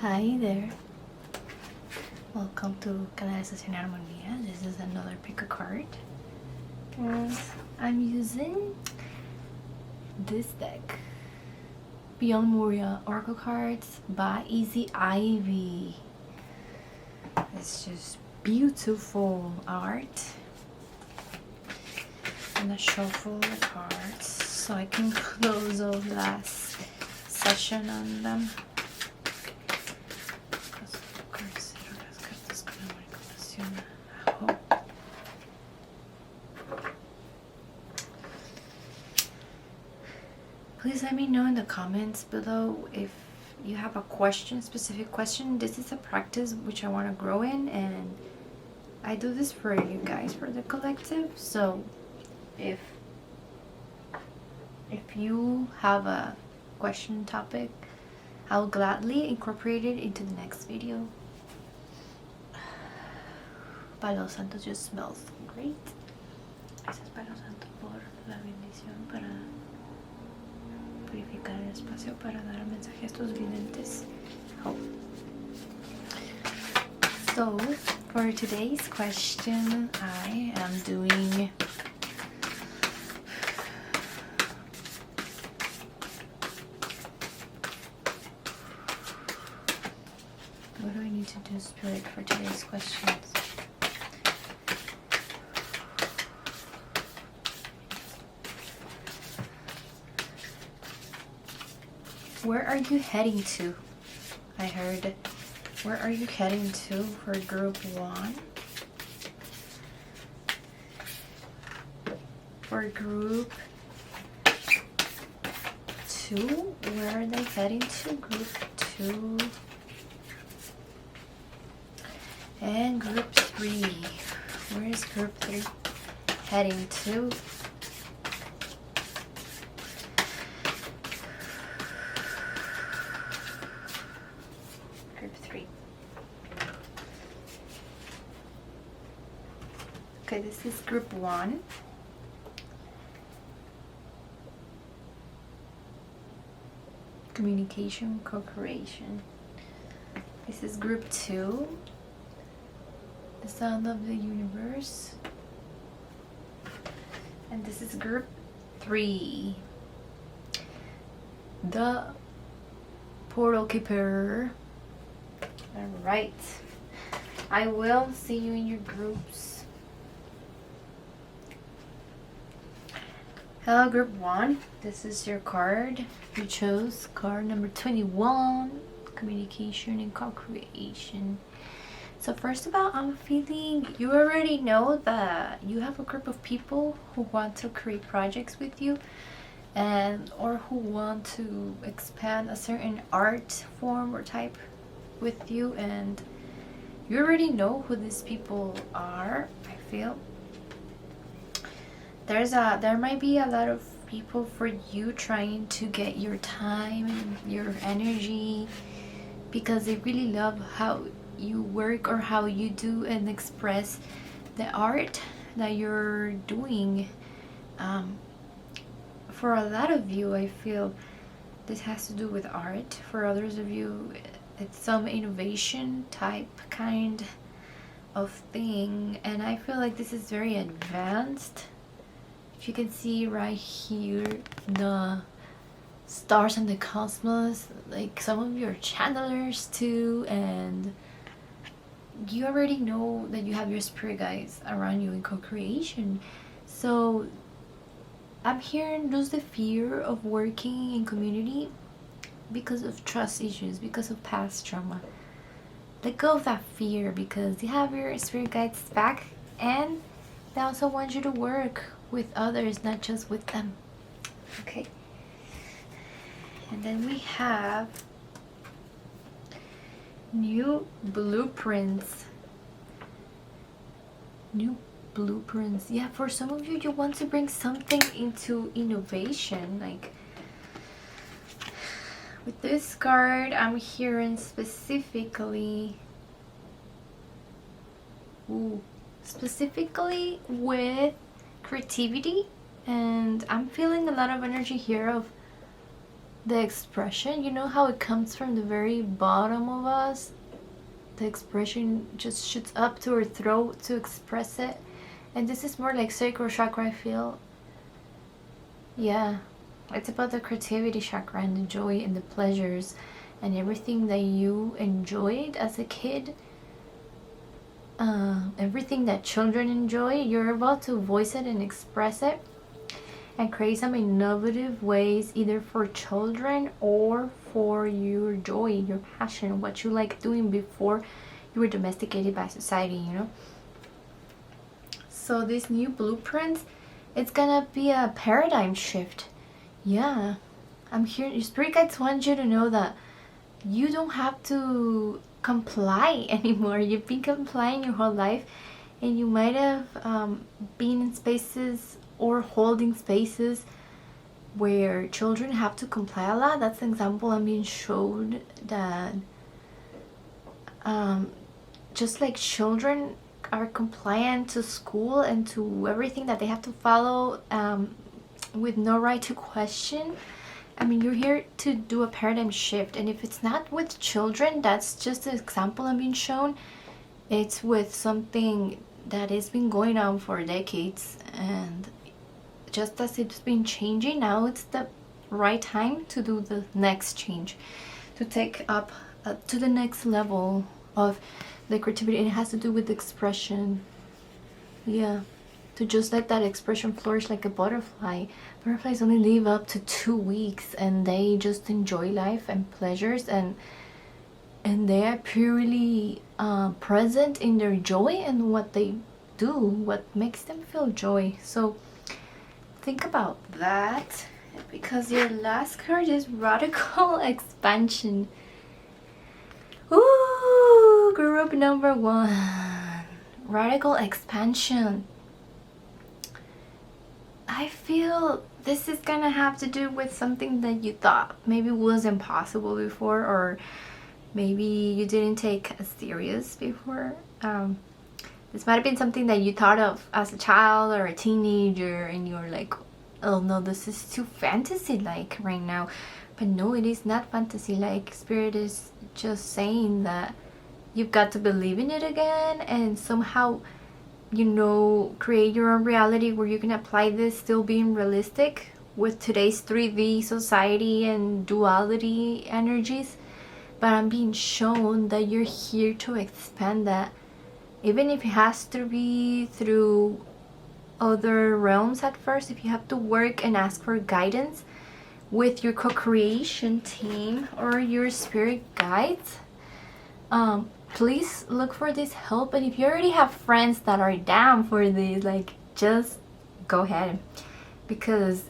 Hi there. Welcome to Canal Estación Armonía. This is another pick a card. And I'm using this deck. Beyond Moria Oracle Cards by Easy Ivy. It's just beautiful art. I'm gonna shuffle the cards so I can close off last session on them. Please let me know in the comments below if you have a question, specific question. This is a practice which I want to grow in, and I do this for you guys, for the collective. So if you have a question topic, I'll gladly incorporate it into the next video. Palo Santo just smells great. Gracias Palo Santo por la bendición para purificar el espacio para dar el mensaje a estos videntes. So, for today's question, I am doing what do I need to do, Spirit, for today's questions? Where are you heading to? I heard, where are you heading to for group 1? For group 2, where are they heading to? Group 2. And group 3. Where is group 3 heading to? Okay, this is group 1. Communication, co-creation. This is group 2. The sound of the universe. And this is group 3. The portal keeper. Alright. I will see you in your groups. Hello group 1, this is your card. You chose card number 21, communication and co-creation. So first of all, I'm feeling you already know that you have a group of people who want to create projects with you, and or who want to expand a certain art form or type with you, and you already know who these people are. I feel there might be a lot of people for you trying to get your time and your energy, because they really love how you work or how you do and express the art that you're doing. For a lot of you, I feel this has to do with art. For others of you, it's some innovation type kind of thing, and I feel like this is very advanced. If you can see right here, the stars and the cosmos, like some of your channelers too, and you already know that you have your spirit guides around you in co-creation. So I'm hearing lose the fear of working in community because of trust issues, because of past trauma. Let go of that fear, because you have your spirit guides back, and they also want you to work with others, not just with them. Okay. And then we have new blueprints. New blueprints. Yeah, for some of you, you want to bring something into innovation. Like with this card, I'm hearing specifically with creativity, and I'm feeling a lot of energy here of the expression, you know how it comes from the very bottom of us, the expression just shoots up to our throat to express it. And this is more like sacral chakra, I feel. Yeah, it's about the creativity chakra and the joy and the pleasures and everything that you enjoyed as a kid. Everything that children enjoy, you're about to voice it and express it and create some innovative ways, either for children or for your joy, your passion, what you like doing before you were domesticated by society, you know. So these new blueprints, it's gonna be a paradigm shift. Yeah, I'm here. Your spirit guides want you to know that you don't have to comply anymore. You've been complying your whole life, and you might have been in spaces or holding spaces where children have to comply a lot. That's an example I'm being showed, that just like children are compliant to school and to everything that they have to follow, with no right to question. I mean, you're here to do a paradigm shift, and if it's not with children, that's just an example I'm being shown. It's with something that has been going on for decades, and just as it's been changing, now it's the right time to do the next change, to take up to the next level of the creativity. And it has to do with expression. Yeah, to just let that expression flourish like a butterfly. Butterflies only live up to 2 weeks, and they just enjoy life and pleasures, and they are purely present in their joy and what they do, what makes them feel joy. So think about that, because your last card is radical expansion. Ooh, group number 1, radical expansion. I feel this is gonna have to do with something that you thought maybe was impossible before, or maybe you didn't take as serious before. This might have been something that you thought of as a child or a teenager, and you were like, oh no, this is too fantasy-like right now. But no, it is not fantasy-like. Spirit is just saying that you've got to believe in it again, and somehow, you know, create your own reality where you can apply this, still being realistic with today's 3D society and duality energies. But I'm being shown that you're here to expand that, even if it has to be through other realms at first. If you have to work and ask for guidance with your co-creation team or your spirit guides, please look for this help. And if you already have friends that are down for this, like, just go ahead, because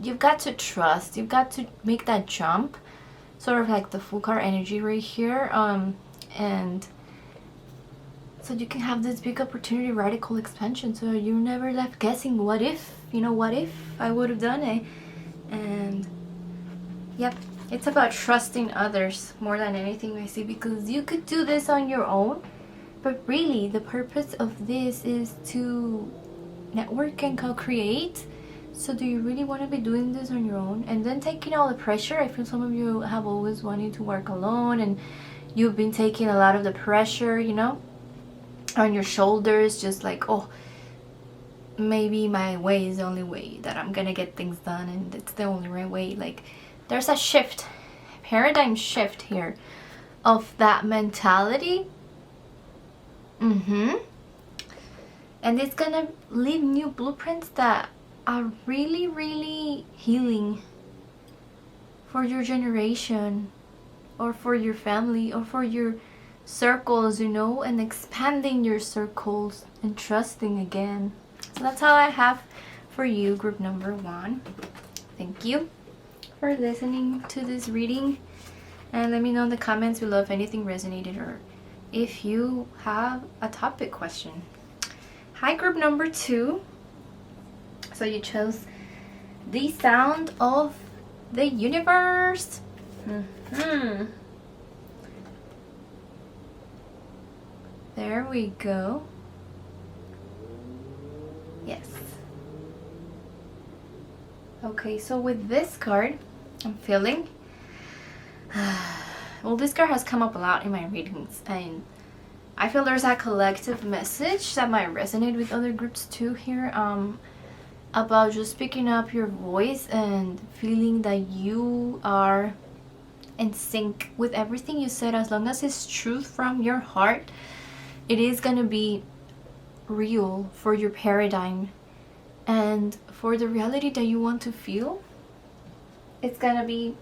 you've got to trust, you've got to make that jump, sort of like the full car energy right here, and so you can have this big opportunity, radical expansion, so you're never left guessing, what if, you know, what if I would have done it. And yep, it's about trusting others more than anything, I see, because you could do this on your own, but really the purpose of this is to network and co-create. So do you really want to be doing this on your own and then taking all the pressure? I feel some of you have always wanted to work alone, and you've been taking a lot of the pressure, you know, on your shoulders, just like, oh, maybe my way is the only way that I'm gonna get things done, and it's the only right way. Like, there's a shift, paradigm shift here of that mentality. And it's gonna leave new blueprints that are really, really healing for your generation, or for your family, or for your circles, you know, and expanding your circles and trusting again. So that's all I have for you, group number 1. Thank you for listening to this reading, and let me know in the comments below if anything resonated or if you have a topic question. Hi, group number 2. So you chose the sound of the universe. There we go. Yes. Okay, so with this card, I'm feeling. Well, this card has come up a lot in my readings, and I feel there's a collective message that might resonate with other groups too here, about just picking up your voice and feeling that you are in sync with everything you said. As long as it's truth from your heart, it is gonna be real for your paradigm and for the reality that you want to feel. It's gonna be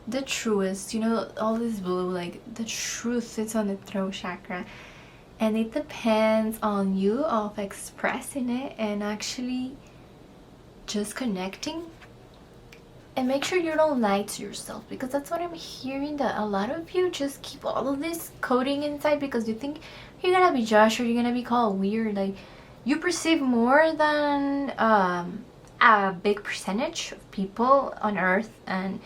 the truest, you know, all this blue, like the truth is on the throat chakra, and it depends on you of expressing it and actually just connecting. And make sure you don't lie to yourself, because that's what I'm hearing, that a lot of you just keep all of this coding inside because you think you're gonna be judged or you're gonna be called weird. Like, you perceive more than a big percentage of people on earth, and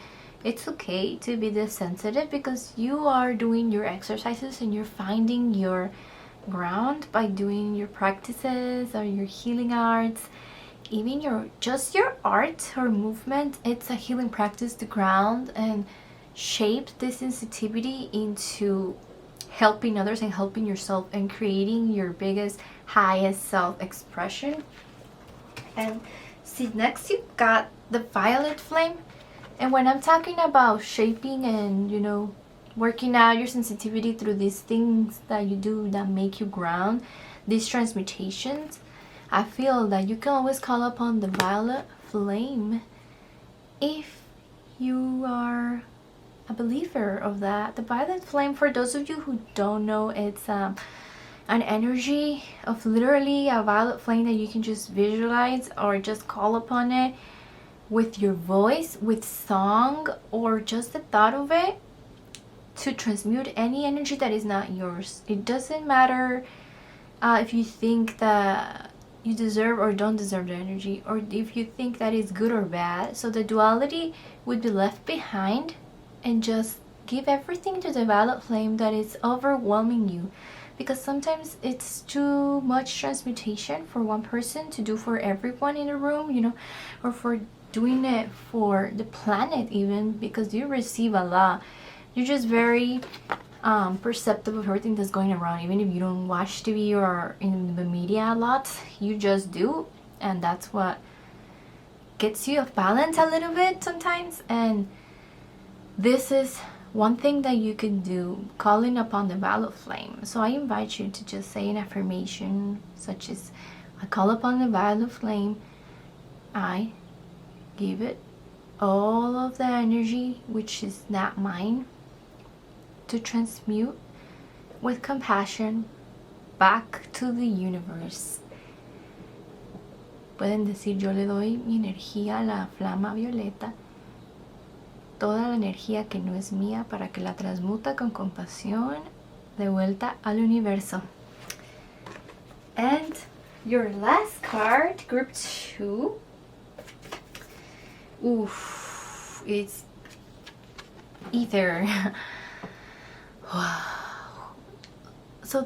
it's okay to be this sensitive because you are doing your exercises and you're finding your ground by doing your practices or your healing arts. Even your art or movement, it's a healing practice to ground and shape this sensitivity into helping others and helping yourself and creating your biggest, highest self-expression. And see, next you got the violet flame. And when I'm talking about shaping and, you know, working out your sensitivity through these things that you do that make you ground, these transmutations, I feel that you can always call upon the violet flame if you are a believer of that. The violet flame, for those of you who don't know, it's an energy of literally a violet flame that you can just visualize or just call upon it with your voice, with song, or just the thought of it, to transmute any energy that is not yours. It doesn't matter if you think that you deserve or don't deserve the energy, or if you think that is good or bad. So the duality would be left behind, and just give everything to the violet flame that is overwhelming you, because sometimes it's too much transmutation for one person to do for everyone in the room, you know, or for doing it for the planet even, because you receive a lot. You're just very perceptive of everything that's going around, even if you don't watch TV or in the media a lot. You just do, and that's what gets you off balance a little bit sometimes. And this is one thing that you can do, calling upon the violet flame. So I invite you to just say an affirmation such as, I call upon the violet flame, I give it all of the energy which is not mine, to transmute with compassion back to the universe. Pueden decir, yo le doy mi energía a la flama violeta, toda la energía que no es mía, para que la transmuta con compasión de vuelta al universo. And your last card, group 2. Oof, it's ether. Wow. So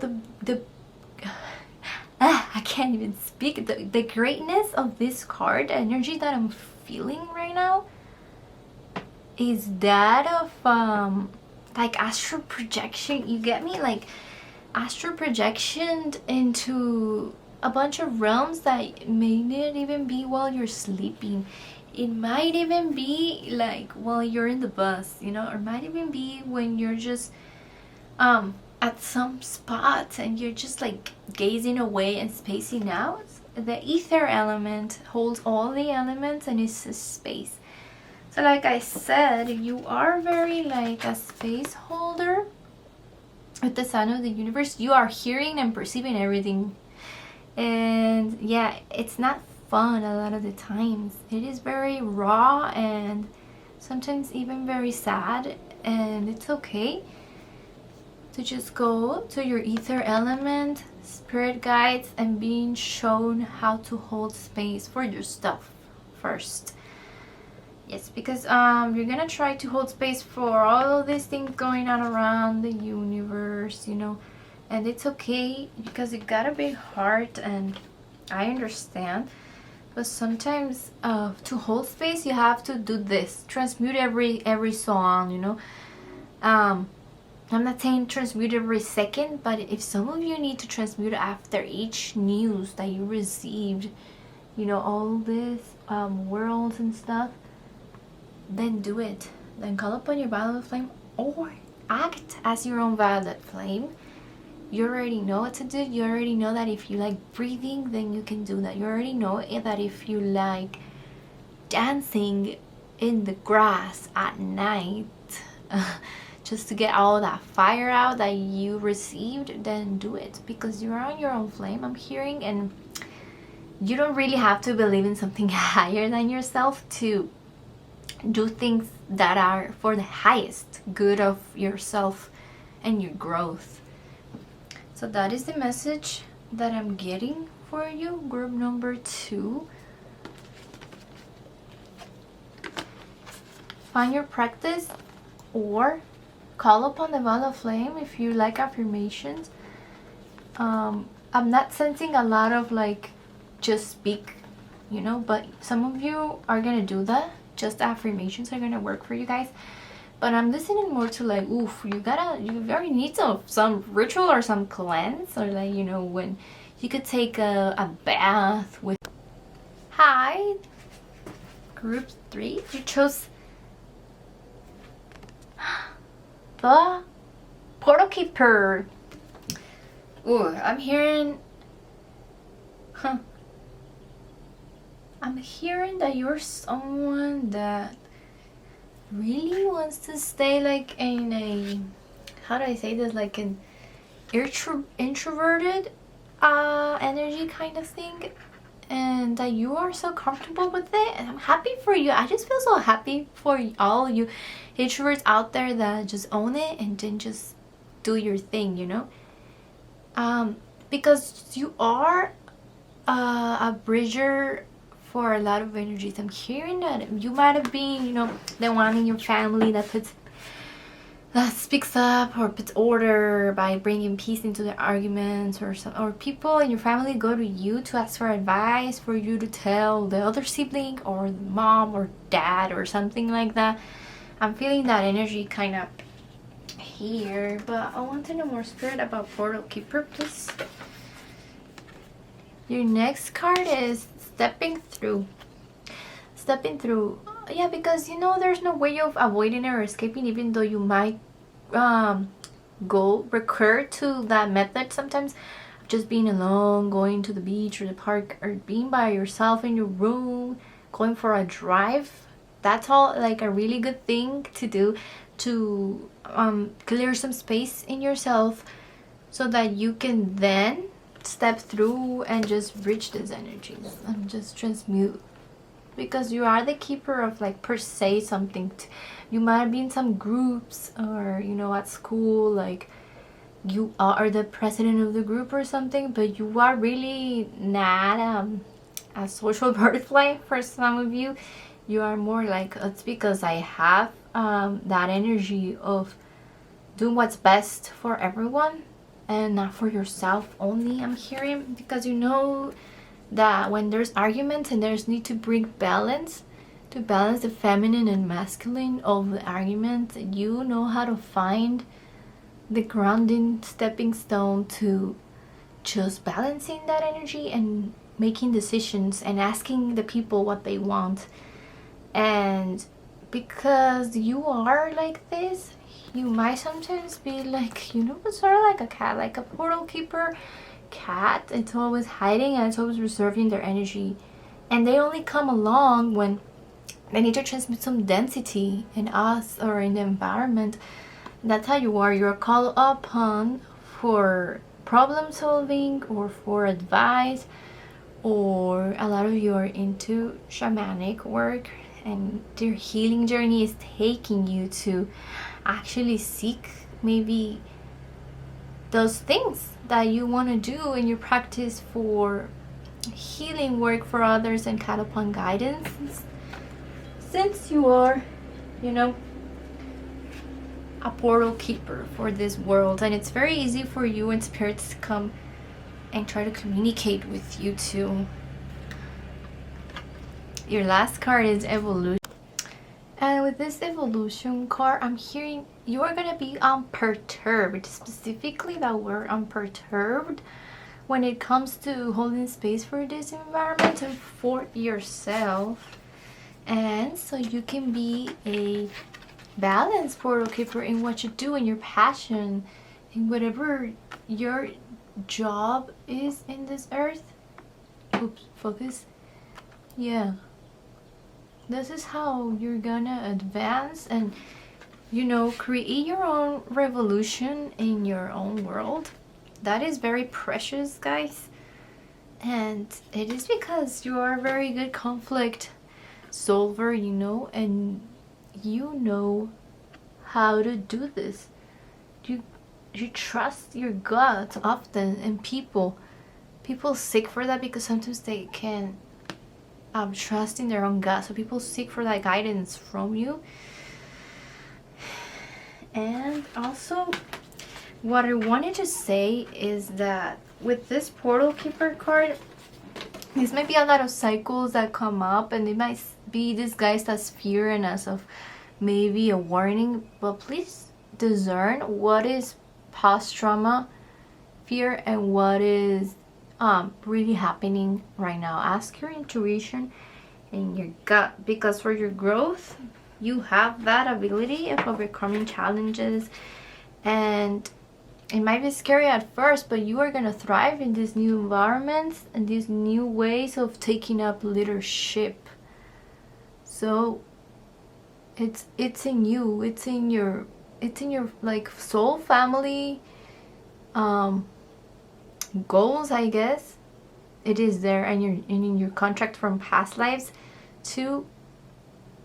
I can't even speak. The greatness of this card, energy that I'm feeling right now, is that of like astral projection. You get me? Like astral projection into a bunch of realms that may not even be while you're sleeping. It might even be like while you're in the bus, you know, or might even be when you're just at some spot and you're just like gazing away and spacing out. The ether element holds all the elements and it's a space. So like I said, you are very like a space holder with the sound of the universe. You are hearing and perceiving everything. And yeah, it's not fun a lot of the times. It is very raw and sometimes even very sad, and it's okay to just go to your ether element, spirit guides, and being shown how to hold space for your stuff first. Yes, because you're gonna try to hold space for all of these things going on around the universe, you know, and it's okay because you got a big heart, and I understand. But sometimes to hold space you have to do this, transmute every song, you know. I'm not saying transmute every second, but if some of you need to transmute after each news that you received, you know, all this worlds and stuff, then do it. Then call upon your violet flame or act as your own violet flame. You already know what to do. You already know that if you like breathing, then you can do that. You already know that if you like dancing in the grass at night, just to get all that fire out that you received, then do it, because you're on your own flame, I'm hearing. And you don't really have to believe in something higher than yourself to do things that are for the highest good of yourself and your growth. So that is the message that I'm getting for you, group number 2. Find your practice or call upon the violet flame if you like affirmations. I'm not sensing a lot of like just speak, you know, but some of you are gonna do that. Just affirmations are gonna work for you guys. But I'm listening more to like, oof, you very need some ritual or some cleanse, or like, you know, when you could take a bath with. Hi, group 3. You chose the portal keeper. Ooh, I'm hearing, I'm hearing that you're someone that really wants to stay like in a, how do I say this, like an introverted energy kind of thing, and that you are so comfortable with it, and I'm happy for you. I just feel so happy for all you introverts out there that just own it and then just do your thing, you know, because you are a bridger for a lot of energies. I'm hearing that you might have been, you know, the one in your family that speaks up or puts order by bringing peace into the arguments, or people in your family go to you to ask for advice for you to tell the other sibling or the mom or dad or something like that. I'm feeling that energy kind of here, but I want to know more, Spirit, about portal keeper, please. Your next card is stepping through. Yeah, because you know there's no way of avoiding or escaping, even though you might recur to that method sometimes, just being alone, going to the beach or the park, or being by yourself in your room, going for a drive. That's all like a really good thing to do to clear some space in yourself, so that you can then step through and just reach these energies and just transmute, because you are the keeper of like per se something. You might be in some groups, or you know, at school, like you are the president of the group or something, but you are really not a social butterfly. For some of you, you are more like, it's because I have that energy of doing what's best for everyone and not for yourself only, I'm hearing, because you know that when there's arguments and there's need to bring balance, to balance the feminine and masculine of the argument, you know how to find the grounding stepping stone to just balancing that energy and making decisions and asking the people what they want. And because you are like this, you might sometimes be like, you know, sort of like a cat, like a portal keeper cat. It's always hiding and it's always reserving their energy, and they only come along when they need to transmit some density in us or in the environment. That's how you are. You're called upon for problem solving or for advice, or a lot of you are into shamanic work, and their healing journey is taking you to actually seek maybe those things that you want to do in your practice for healing work for others and call upon guidance, since you are, you know, a portal keeper for this world. And it's very easy for you and spirits to come and try to communicate with you to your last card is evolution. And with this evolution card, I'm hearing you are gonna be unperturbed. Specifically that word unperturbed when it comes to holding space for this environment and for yourself. And so you can be a balanced portal keeper in what you do and your passion in whatever your job is in this earth. Oops, focus. Yeah. This is how you're gonna advance and, you know, create your own revolution in your own world. That is very precious, guys. And it is because you are a very good conflict solver, you know, and you know how to do this. You trust your gut often, and people seek for that because sometimes they can trust in their own gut. So people seek for that guidance from you. And also, what I wanted to say is that with this portal keeper card, this might be a lot of cycles that come up, and it might be disguised as fear and as of maybe a warning, but please discern what is post-trauma fear and what is really happening right now. Ask your intuition and your gut, because for your growth you have that ability of overcoming challenges, and it might be scary at first, but you are gonna thrive in these new environments and these new ways of taking up leadership. So it's in you, it's in your like soul family goals, I guess. It is there, and in your contract from past lives too.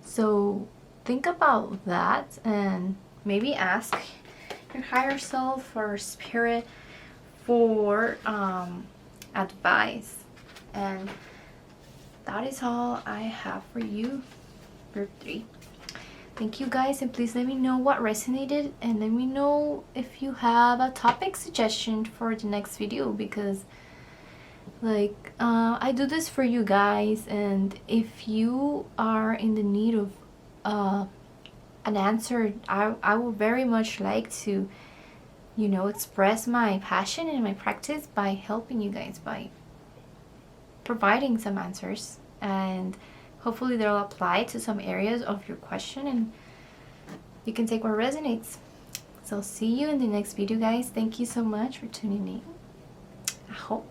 So think about that and maybe ask your higher self or spirit for advice. And that is all I have for you, group 3. Thank you guys, and please let me know what resonated, and let me know if you have a topic suggestion for the next video, because like I do this for you guys, and if you are in the need of an answer, I would very much like to, you know, express my passion and my practice by helping you guys, by providing some answers, and hopefully they'll apply to some areas of your question and you can take what resonates. So see you in the next video, guys. Thank you so much for tuning in. I hope